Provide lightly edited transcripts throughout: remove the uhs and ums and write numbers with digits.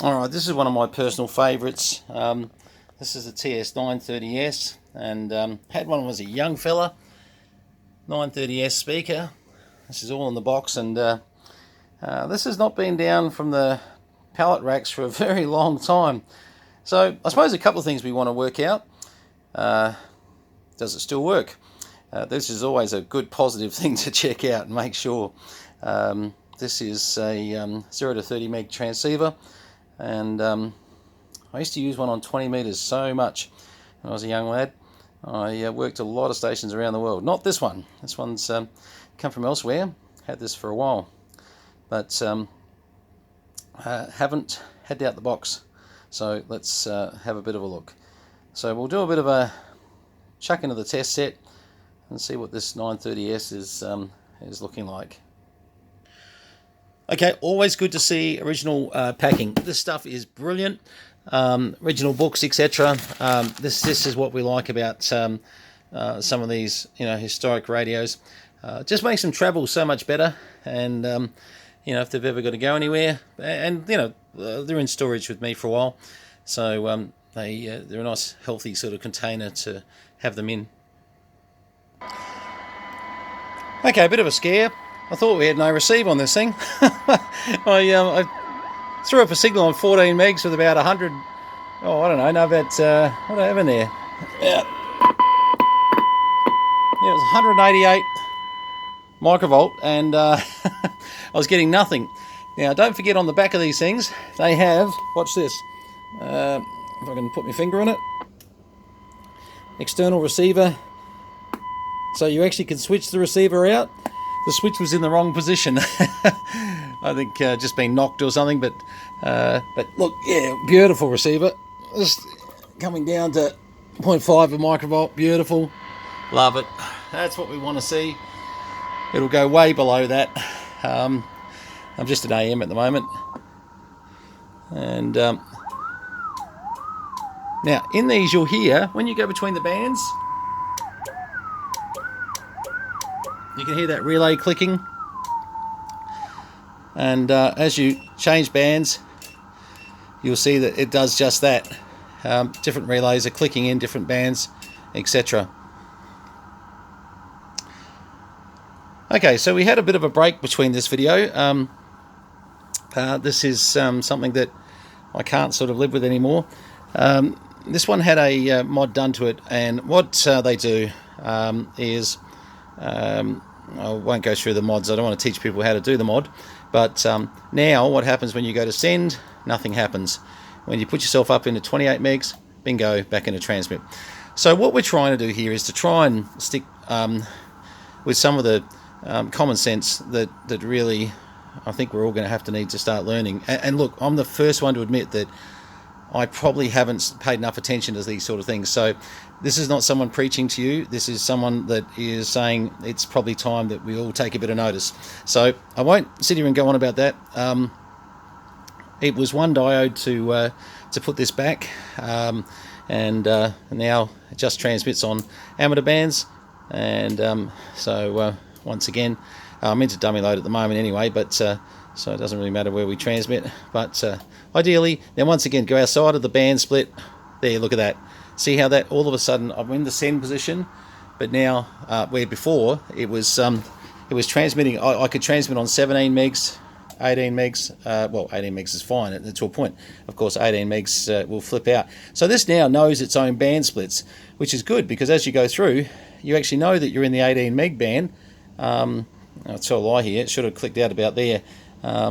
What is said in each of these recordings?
Alright, this is one of my personal favourites. This is a TS930S, and had one when I was a young fella. 930S speaker. This is all in the box, and this has not been down from the pallet racks for a very long time. So I suppose a couple of things we want to work out. Does it still work? This is always a good positive thing to check out and make sure. This is a 0 to 30 meg transceiver, and I used to use one on 20 meters so much when I was a young lad. I worked a lot of stations around the world. Not this one. This one's come from elsewhere. Had this for a while, but haven't had it out the box. So let's have a bit of a look. So we'll do a bit of a chuck into the test set and see what this 930S is looking like. Okay, always good to see original packing. This stuff is brilliant. Original books, etc. This is what we like about some of these, historic radios. Just makes them travel so much better, and if they've ever got to go anywhere, and they're in storage with me for a while, so they're a nice, healthy sort of container to have them in. Okay, a bit of a scare. I thought we had no receive on this thing. I threw up a signal on 14 megs with about 100. Oh, I don't know about what do I have in there? Yeah, it was 188 microvolt, and I was getting nothing. Now, don't forget, on the back of these things, they have, watch this, if I can put my finger on it, external receiver, so you actually can switch the receiver out. The switch was in the wrong position. I think just been knocked or something, but look, yeah, beautiful receiver. Just coming down to 0.5 of microvolt, beautiful. Love it. That's what we want to see. It'll go way below that. I'm just at AM at the moment. And now, in these you'll hear, when you go between the bands, you can hear that relay clicking, and as you change bands, you'll see that it does just that. Different relays are clicking in different bands, etc. Okay, so we had a bit of a break between this video. This is something that I can't sort of live with anymore. This one had a mod done to it, and what they do is... I won't go through the mods. I don't want to teach people how to do the mod, but now what happens when you go to send, nothing happens. When you put yourself up into 28 megs, bingo, back into transmit. So what we're trying to do here is to try and stick with some of the common sense that really I think we're all going to have to need to start learning. And look, I'm the first one to admit that I probably haven't paid enough attention to these sort of things. So this is not someone preaching to you. This is someone that is saying it's probably time that we all take a bit of notice. So I won't sit here and go on about that. It was one diode to put this back, and now it just transmits on amateur bands. And so once again, I'm into dummy load at the moment anyway, but so it doesn't really matter where we transmit. But ideally, now once again, go outside of the band split. There, look at that. See how that all of a sudden I'm in the send position, but now where before it was transmitting. I could transmit on 17 megs, 18 megs. Well, 18 megs is fine to a point. Of course, 18 megs will flip out. So this now knows its own band splits, which is good, because as you go through, you actually know that you're in the 18 meg band. I'll tell a lie here. It should have clicked out about there.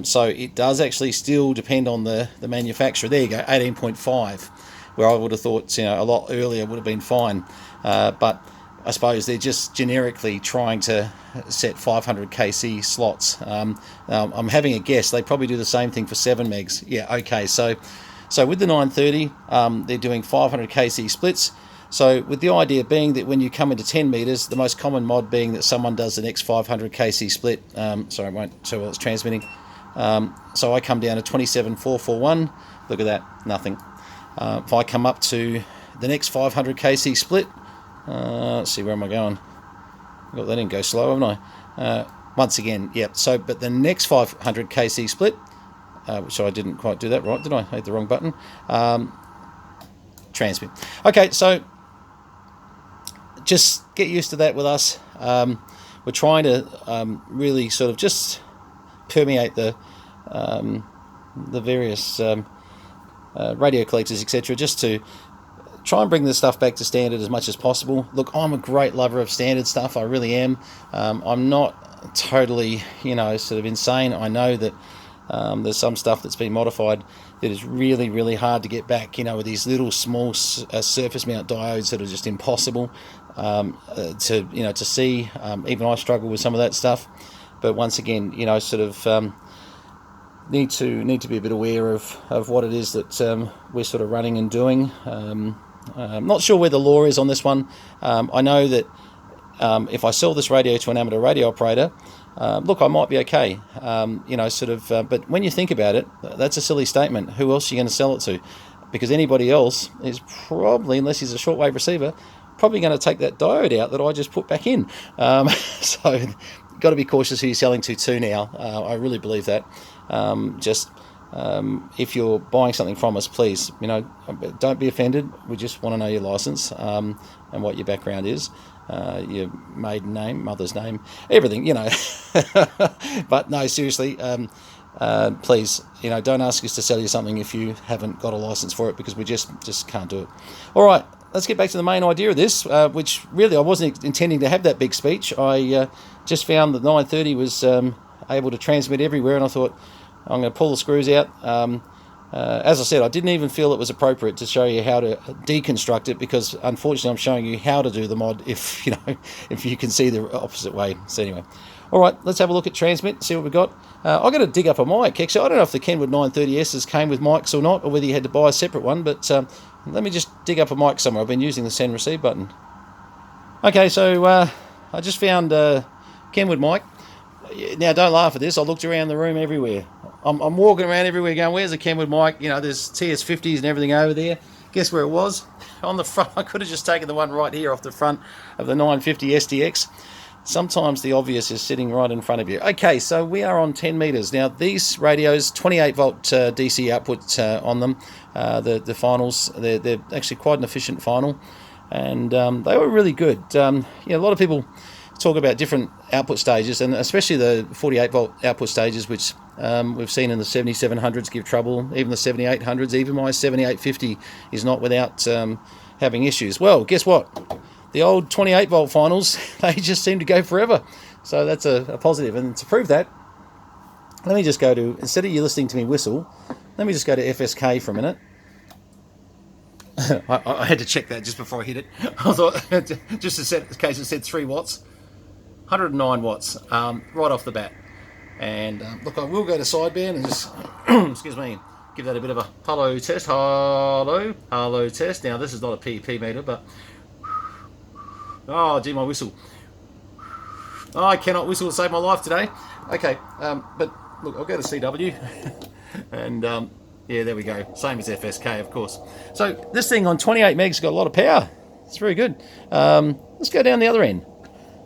So it does actually still depend on the manufacturer. There you go, 18.5. Where I would have thought, a lot earlier would have been fine. But I suppose they're just generically trying to set 500 kc slots. I'm having a guess. They probably do the same thing for 7 megs. Yeah, okay. So with the 930, they're doing 500 kc splits. So with the idea being that when you come into 10 meters, the most common mod being that someone does the next 500 kc split. Sorry, I won't show while it's transmitting. So I come down to 27.441. Look at that, nothing. If I come up to the next 500 kc split, let's see, where am I going? Well, that didn't go slow, haven't I? Once again, yep. So, but the next 500 kc split, which I didn't quite do that right, did I? I hit the wrong button. Transmit. Okay, so just get used to that with us. We're trying to really sort of just permeate the various radio collectors, etc., just to try and bring this stuff back to standard as much as possible. Look, I'm a great lover of standard stuff, I really am. I'm not totally, sort of insane. I know that there's some stuff that's been modified that is really, really hard to get back, with these little small surface mount diodes that are just impossible to see. Even I struggle with some of that stuff. But once again, sort of need to be a bit aware of what it is that we're sort of running and doing. I'm not sure where the law is on this one. I know that if I sell this radio to an amateur radio operator, look, I might be okay. But when you think about it, that's a silly statement. Who else are you going to sell it to? Because anybody else is probably, unless he's a shortwave receiver, probably going to take that diode out that I just put back in. So got to be cautious who you're selling to too now. I really believe that. If you're buying something from us, please, don't be offended. We just want to know your license and what your background is, your maiden name, mother's name, everything, But no, seriously, please, don't ask us to sell you something if you haven't got a license for it, because we just can't do it. All right, let's get back to the main idea of this, which really I wasn't intending to have that big speech. I just found that 930 was able to transmit everywhere, and I thought, I'm going to pull the screws out. As I said, I didn't even feel it was appropriate to show you how to deconstruct it, because unfortunately I'm showing you how to do the mod if you can see the opposite way. So anyway, all right, let's have a look at transmit, see what we got. I've got to dig up a mic. Actually, I don't know if the Kenwood 930Ss came with mics or not, or whether you had to buy a separate one, but let me just dig up a mic somewhere. I've been using the send receive button. Okay, so I just found a Kenwood mic. Now, don't laugh at this. I looked around the room everywhere. I'm walking around everywhere going, where's the Kenwood mic? There's TS50s and everything over there. Guess where it was? On the front. I could have just taken the one right here off the front of the 950 SDX. Sometimes the obvious is sitting right in front of you. Okay, so we are on 10 meters. Now, these radios, 28 volt DC output on them. The finals, they're actually quite an efficient final. And they were really good. A lot of people talk about different output stages, and especially the 48 volt output stages, which we've seen in the 7700s give trouble, even the 7800s, even my 7850 is not without having issues. Well, guess what? The old 28 volt finals, they just seem to go forever. So that's a positive. And to prove that, let me just go to, instead of you listening to me whistle, let me just go to FSK for a minute. I had to check that just before I hit it. I thought, just in case it said 3 watts. 109 watts right off the bat. And look, I will go to sideband and just excuse me, give that a bit of a hello test. Hello test. Now, this is not a PP meter, but oh gee, my whistle. Oh, I cannot whistle to save my life today. Okay, but look, I'll go to CW and yeah, there we go, same as FSK, of course. So this thing on 28 megs got a lot of power. It's very good. Let's go down the other end.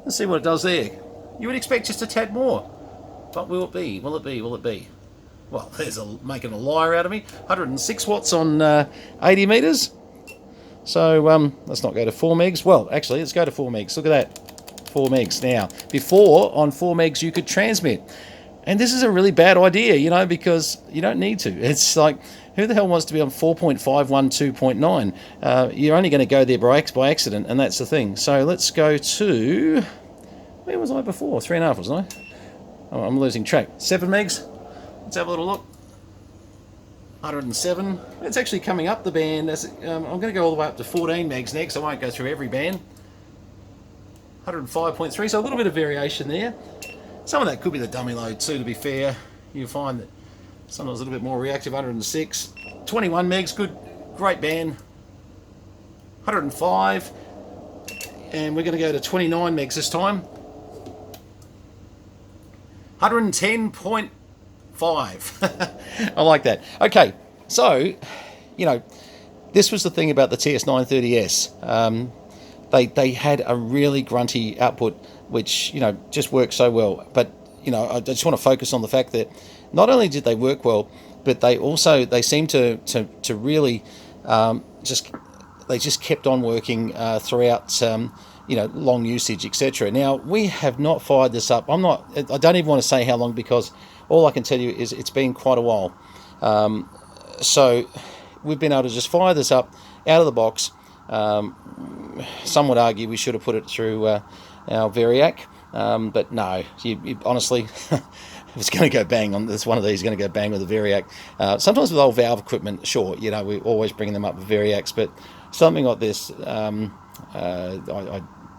Let's see what it does there. You would expect just a tad more, but will it be? Will it be? Will it be? Well, there's making a liar out of me. 106 watts on 80 meters. So let's not go to 4 megs. Well, actually, let's go to 4 megs. Look at that, 4 megs. Now, before on 4 megs you could transmit, and this is a really bad idea, because you don't need to. It's like, who the hell wants to be on 4.512.9? You're only going to go there by accident, and that's the thing. So let's go to, where was I before? 3.5, wasn't I? Oh, I'm losing track. 7 megs. Let's have a little look. 107. It's actually coming up the band. I'm going to go all the way up to 14 megs next. I won't go through every band. 105.3, so a little bit of variation there. Some of that could be the dummy load too, to be fair. You'll find that sometimes a little bit more reactive. 106. 21 megs, good, great band. 105. And we're going to go to 29 megs this time. 110.5. I like that. Okay, so, this was the thing about the TS930S. They had a really grunty output, which, just worked so well. But, I just want to focus on the fact that not only did they work well, but they seem to really just kept on working throughout long usage, etc. Now, we have not fired this up. I don't even want to say how long, because all I can tell you is it's been quite a while. So we've been able to just fire this up out of the box. Some would argue we should have put it through our Variac, but no, you honestly, if it's going to go bang on this, one of these is going to go bang with a Variac. Sometimes with old valve equipment, sure, we're always bringing them up with Variacs, but something like this, I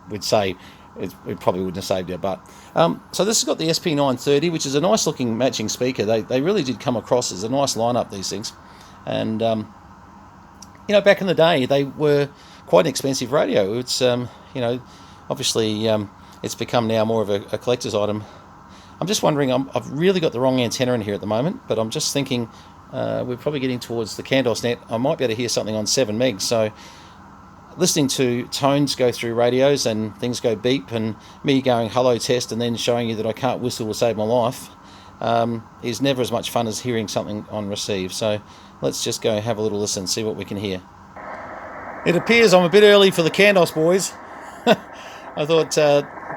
would say it probably wouldn't have saved your butt. So this has got the SP930, which is a nice looking matching speaker. They really did come across as a nice lineup, these things. And back in the day, they were quite an expensive radio. It's obviously it's become now more of a collector's item. I'm just wondering, I've really got the wrong antenna in here at the moment, but I'm just thinking we're probably getting towards the Candos net. I might be able to hear something on 7 megs. So listening to tones go through radios and things go beep, and me going hello test and then showing you that I can't whistle to save my life is never as much fun as hearing something on receive. So let's just go have a little listen, see what we can hear. It appears I'm a bit early for the Candos boys. I thought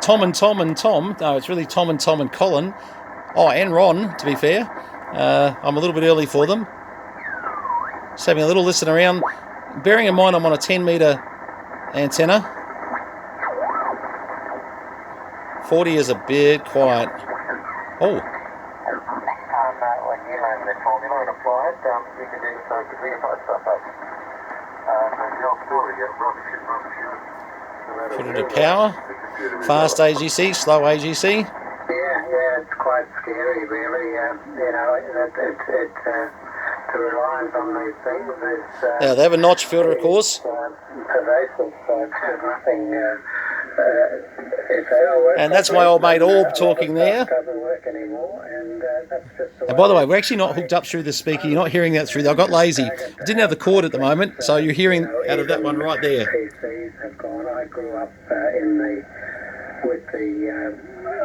Tom and Tom and Tom. No, it's really Tom and Colin. Oh, and Ron, to be fair. I'm a little bit early for them. Just having a little listen around. Bearing in mind I'm on a 10-metre antenna. 40 is a bit quiet. Oh. When you learn the formula and apply it, you can do the same to verify stuff up. Put it to power. Fast AGC, slow AGC. Yeah, it's quite scary, really. It relies on these things. Now they have a notch filter, of course. Pervasive. There's nothing. And that's my old mate Orb talking there. Doesn't work anymore, and that's just. And by the way, we're actually not hooked up through the speaker. You're not hearing that through there. I got lazy. I didn't have the cord at the moment, so you're hearing out of that one right there. PCs have gone. I grew up with the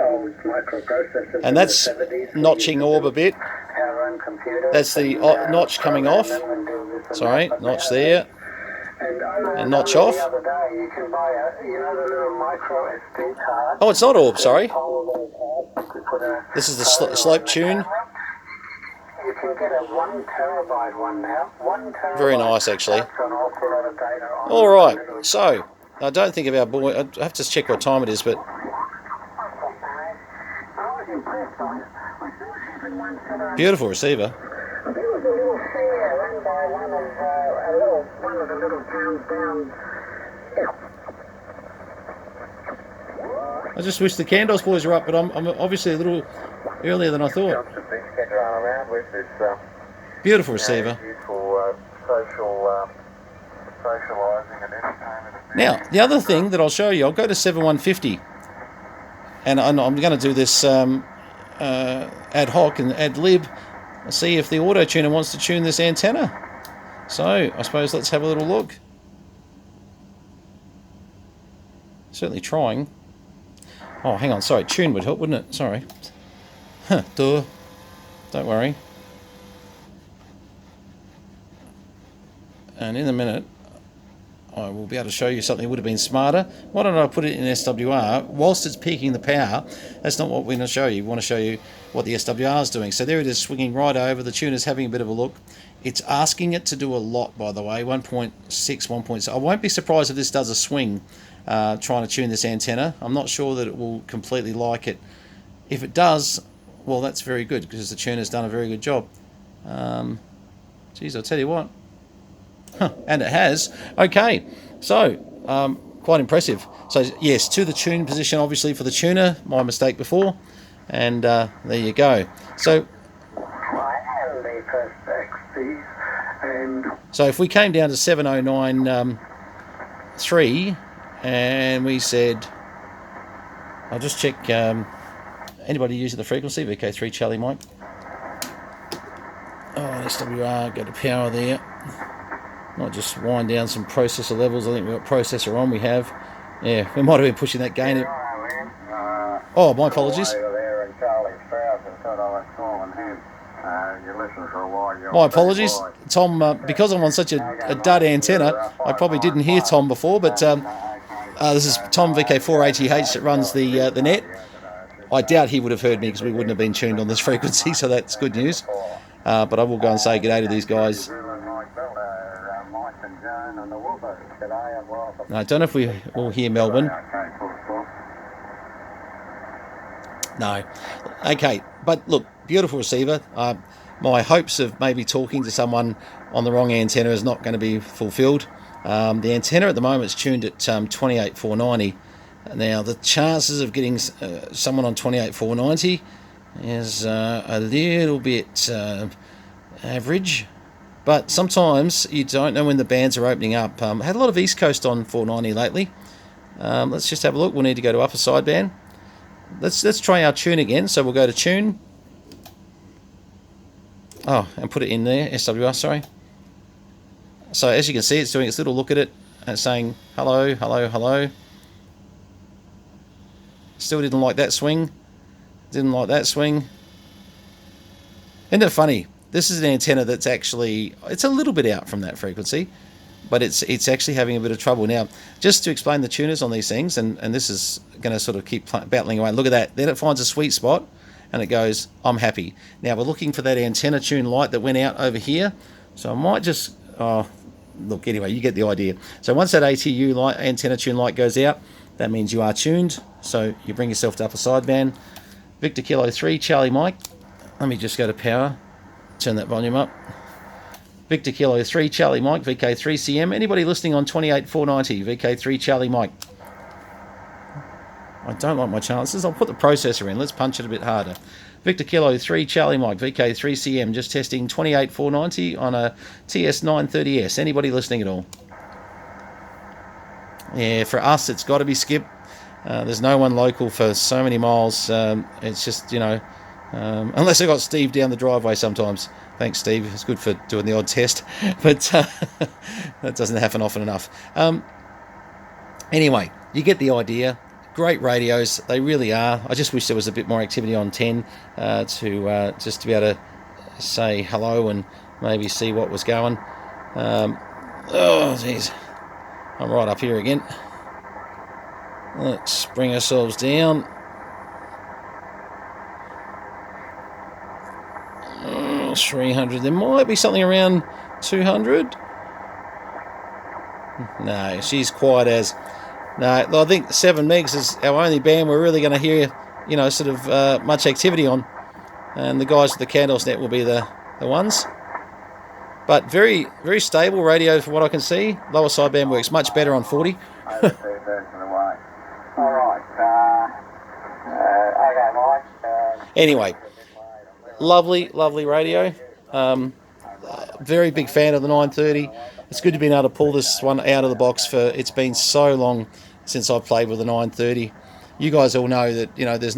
old microprocessors. And that's notching Orb a bit. Our own computer. That's the notch coming off. Sorry, notch there. And notch off. The other day, you can buy the little micro SD card. Oh, it's not Orb, sorry. This is the slope tune. You can get a 1 terabyte one now. 1 terabyte. Very nice, actually. That's an awful lot of data on. All right, so I don't think of our boy. I have to check what time it is, but beautiful receiver. There was a little fair run by one of the little towns down. I just wish the Candos boys were up, but I'm obviously a little earlier than I thought. Beautiful receiver. Socialising and entertainment. Now, the other thing that I'll show you, I'll go to 7150, and I'm going to do this ad hoc and ad lib, see if the auto tuner wants to tune this antenna. So I suppose let's have a little look. Certainly trying. Oh, hang on, sorry, tune would help, wouldn't it? Sorry. Huh, duh. Don't worry. And in a minute, I will be able to show you something that would have been smarter. Why don't I put it in SWR? Whilst it's peaking the power, that's not what we're going to show you. We want to show you what the SWR is doing. So there it is, swinging right over. The tuner's having a bit of a look. It's asking it to do a lot, by the way, 1.6, 1.6. I won't be surprised if this does a swing trying to tune this antenna. I'm not sure that it will completely like it. If it does, well, that's very good, because the tuner's done a very good job. Geez, I'll tell you what. Huh, and it has. Okay, so quite impressive. So yes, to the tune position, obviously for the tuner, my mistake before, and there you go. So if we came down to 7093 and we said, I'll just check anybody using the frequency, VK3 Charlie Mike. Oh, SWR, go to power there. Might just wind down some processor levels. I think we've got processor on. We have. Yeah, we might have been pushing that gain. Oh, my apologies. There and Charlie Strauss and thought I was calling him. You listen My apologies, Tom, because I'm on such a dud antenna, I probably didn't hear Tom before, but this is Tom VK4ATH that runs the net. I doubt he would have heard me because we wouldn't have been tuned on this frequency, so that's good news. But I will go and say g'day to these guys. I don't know if we will hear Melbourne. No. Okay, but look, beautiful receiver. My hopes of maybe talking to someone on the wrong antenna is not going to be fulfilled. The antenna at the moment is tuned at 28,490. Now, the chances of getting someone on 28,490 is a little bit average, but sometimes you don't know when the bands are opening up. Had a lot of East Coast on 490 lately. Let's just have a look. We'll need to go to upper sideband. Let's try our tune again. So we'll go to tune. Oh, and put it in there, SWR, sorry. So as you can see, it's doing its little look at it, and it's saying, hello, hello, hello. Still didn't like that swing. Didn't like that swing. Isn't it funny? This is an antenna that's actually, it's a little bit out from that frequency, but it's actually having a bit of trouble. Now, just to explain the tuners on these things, and this is going to sort of keep battling away. Look at that. Then it finds a sweet spot, and it goes, I'm happy. Now, we're looking for that antenna tune light that went out over here. So I might just, look, anyway, you get the idea. So once that ATU light, antenna tune light goes out, that means you are tuned. So you bring yourself to upper sideband. Victor Kilo 3, Charlie Mike. Let me just go to power. Turn that volume up. Victor Kilo 3, Charlie Mike, VK3CM. Anybody listening on 28,490, VK3 Charlie Mike? I don't like my chances. I'll put the processor in. Let's punch it a bit harder. Victor Kilo 3, Charlie Mike, VK3CM. Just testing 28,490 on a TS930S. Anybody listening at all? Yeah, for us, it's got to be Skip. There's no one local for so many miles. It's just, you know, unless I got Steve down the driveway sometimes. Thanks, Steve. It's good for doing the odd test, but that doesn't happen often enough. Anyway, you get the idea. Great radios, they really are. I just wish there was a bit more activity on 10 to just to be able to say hello and maybe see what was going. Oh, geez. I'm right up here again. Let's bring ourselves down. 300. There might be something around 200. No, she's quiet as. No, I think 7 megs is our only band we're really going to hear, you know, sort of much activity on. And the guys with the Candles net will be the ones. But very, very stable radio from what I can see. Lower sideband works much better on 40. Anyway, lovely, lovely radio. Very big fan of the 930. It's good to be able to pull this one out of the box. It's been so long since I've played with the 930. You guys all know that, you know, there's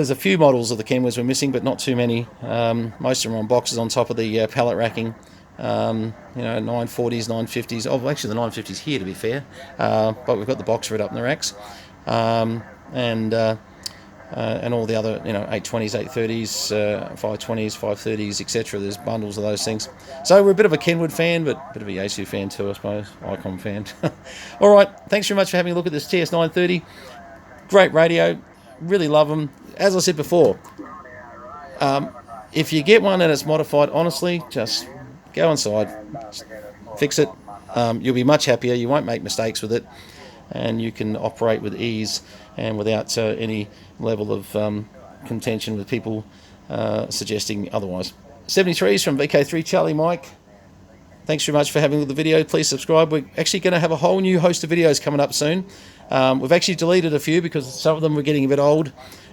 a few models of the Kenwoods we're missing, but not too many. Most of them are on boxes on top of the pallet racking. You know, 940s, 950s. Oh, well, actually the 950s here, to be fair. But we've got the box for it up in the racks. And all the other, you know, 820s, 830s, 520s, 530s, etc. There's bundles of those things. So we're a bit of a Kenwood fan, but a bit of a Yaesu fan too, I suppose. Icon fan. All right, thanks very much for having a look at this TS930. Great radio. Really love them. As I said before, if you get one and it's modified, honestly, just go inside, fix it. You'll be much happier. You won't make mistakes with it, and you can operate with ease and without any level of contention with people suggesting otherwise. 73s from VK3 Charlie Mike. Thanks very much for having a look at the video. Please subscribe. We're actually going to have a whole new host of videos coming up soon. We've actually deleted a few because some of them were getting a bit old,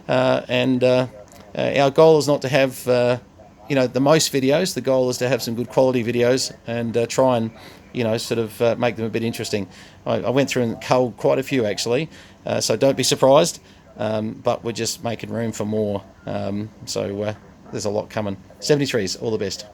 and our goal is not to have you know, the most videos. The goal is to have some good quality videos and try and, you know, sort of make them a bit interesting. I went through and culled quite a few actually, so don't be surprised, but we're just making room for more, so there's a lot coming. 73s, all the best.